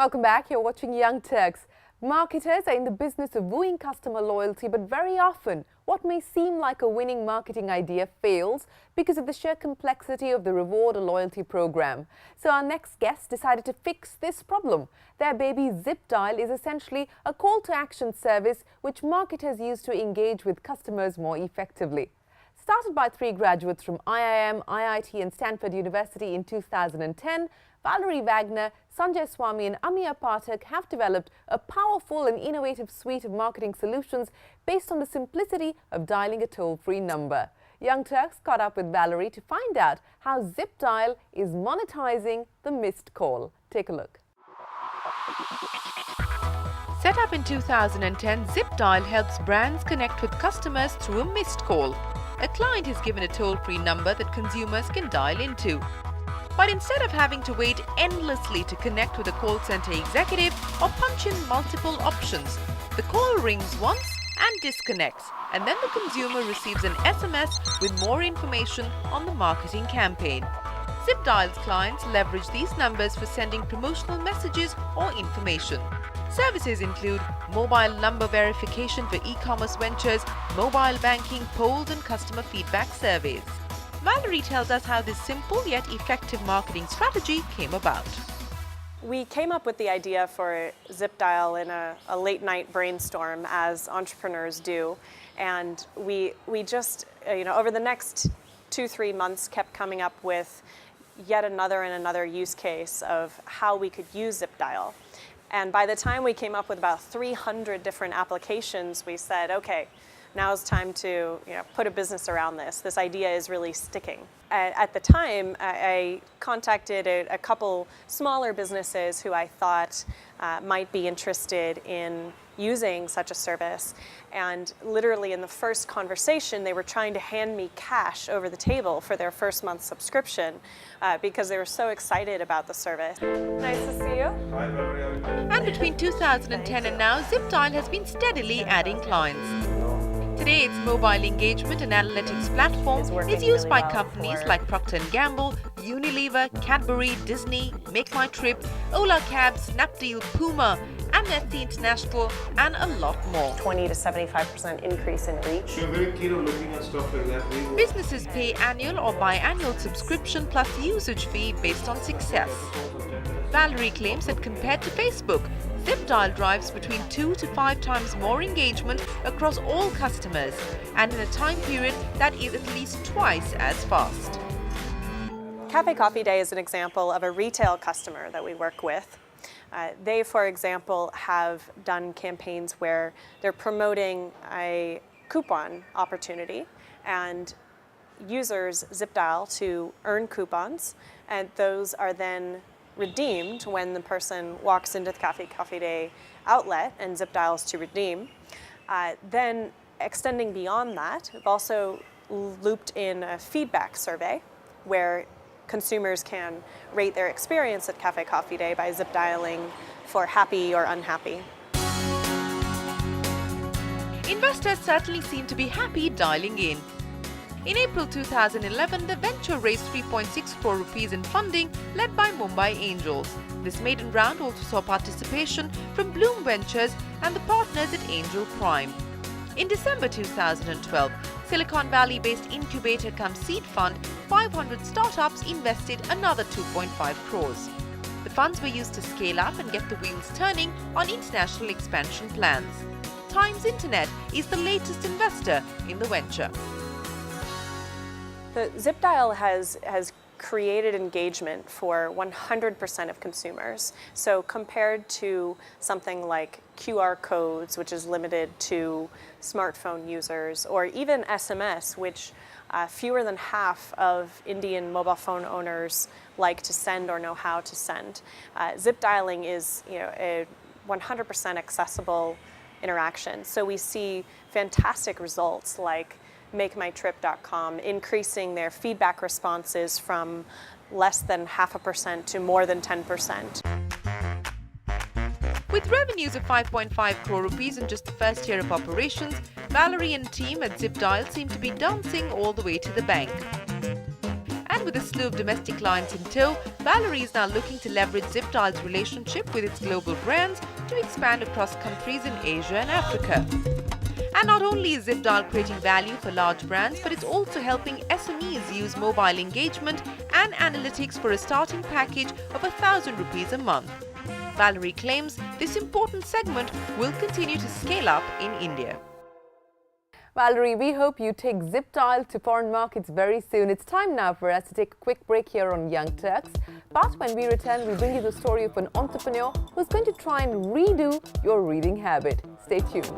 Welcome back. You're watching Young Turks. Marketers are in the business of wooing customer loyalty, but very often what may seem like a winning marketing idea fails because of the sheer complexity of the reward or loyalty program. So our next guest decided to fix this problem. Their baby ZipDial is essentially a call to action service which marketers use to engage with customers more effectively. Started by 3 graduates from IIM, IIT and Stanford University in 2010, Valerie Wagner, Sanjay Swami and Amiya Pathak have developed a powerful and innovative suite of marketing solutions based on the simplicity of dialing a toll-free number. Young Turks caught up with Valerie to find out how ZipDial is monetizing the missed call. Take a look. Set up in 2010, ZipDial helps brands connect with customers through a missed call. A client is given a toll-free number that consumers can dial into. But instead of having to wait endlessly to connect with a call center executive or punch in multiple options, the call rings once and disconnects, and then the consumer receives an SMS with more information on the marketing campaign. ZipDial's clients leverage these numbers for sending promotional messages or information. Services include mobile number verification for e-commerce ventures, mobile banking, polls and customer feedback surveys. Valerie tells us how this simple yet effective marketing strategy came about. We came up with the idea for ZipDial in a late night brainstorm, as entrepreneurs do, and we just, over the next 2-3 months kept coming up with yet another use case of how we could use ZipDial. And by the time we came up with about 300 different applications, we said, okay, now it's time to put a business around this. This idea is really sticking. At the time, I contacted a couple smaller businesses who I thought might be interested in using such a service. And literally in the first conversation, they were trying to hand me cash over the table for their first month subscription because they were so excited about the service. Nice to see you. Hi, Valerie. And between 2010 and now, ZipDial has been steadily adding clients. Today, its mobile engagement and analytics platform is used by companies like Procter & Gamble, Unilever, Cadbury, Disney, Make My Trip, Ola Cabs, Snapdeal, Puma, Amnesty International, and a lot more. 20 to 75% increase in reach. So you're very keen on looking at stuff like that. Businesses pay annual or biannual subscription plus usage fee based on success. Valerie claims that compared to Facebook, ZipDial drives between 2 to 5 times more engagement across all customers and in a time period that is at least twice as fast. Cafe Coffee Day is an example of a retail customer that we work with. They, for example, have done campaigns where they're promoting a coupon opportunity and users ZipDial to earn coupons, and those are then redeemed when the person walks into the Cafe Coffee Day outlet and ZipDials to redeem. Then extending beyond that, we've also looped in a feedback survey where consumers can rate their experience at Cafe Coffee Day by ZipDialing for happy or unhappy. Investors certainly seem to be happy dialing in. In April 2011, the venture raised 3.6 crore rupees in funding led by Mumbai Angels. This maiden round also saw participation from Bloom Ventures and the partners at Angel Prime. In December 2012, Silicon Valley-based incubator cum seed fund 500 startups invested another 2.5 crores. The funds were used to scale up and get the wheels turning on international expansion plans. Times Internet is the latest investor in the venture. The ZipDial has created engagement for 100% of consumers. So compared to something like QR codes, which is limited to smartphone users, or even SMS, which fewer than half of Indian mobile phone owners like to send or know how to send, ZipDialing is a 100% accessible interaction. So we see fantastic results like MakeMyTrip.com increasing their feedback responses from less than 0.5% to more than 10%. With revenues of 5.5 crore rupees in just the first year of operations, Valerie and team at ZipDial seem to be dancing all the way to the bank. At And with a slew of domestic clients in tow, Valerie is now looking to leverage ZipDial's relationship with its global brands to expand across countries in Asia and Africa. And not only is ZipDial creating value for large brands, but it's also helping SMEs use mobile engagement and analytics for a starting package of 1,000 rupees a month. Valerie claims this important segment will continue to scale up in India. Valerie, we hope you take ZipDial to foreign markets very soon. It's time now for us to take a quick break here on Young Turks. But when we return, we bring you the story of an entrepreneur who's going to try and redo your reading habit. Stay tuned.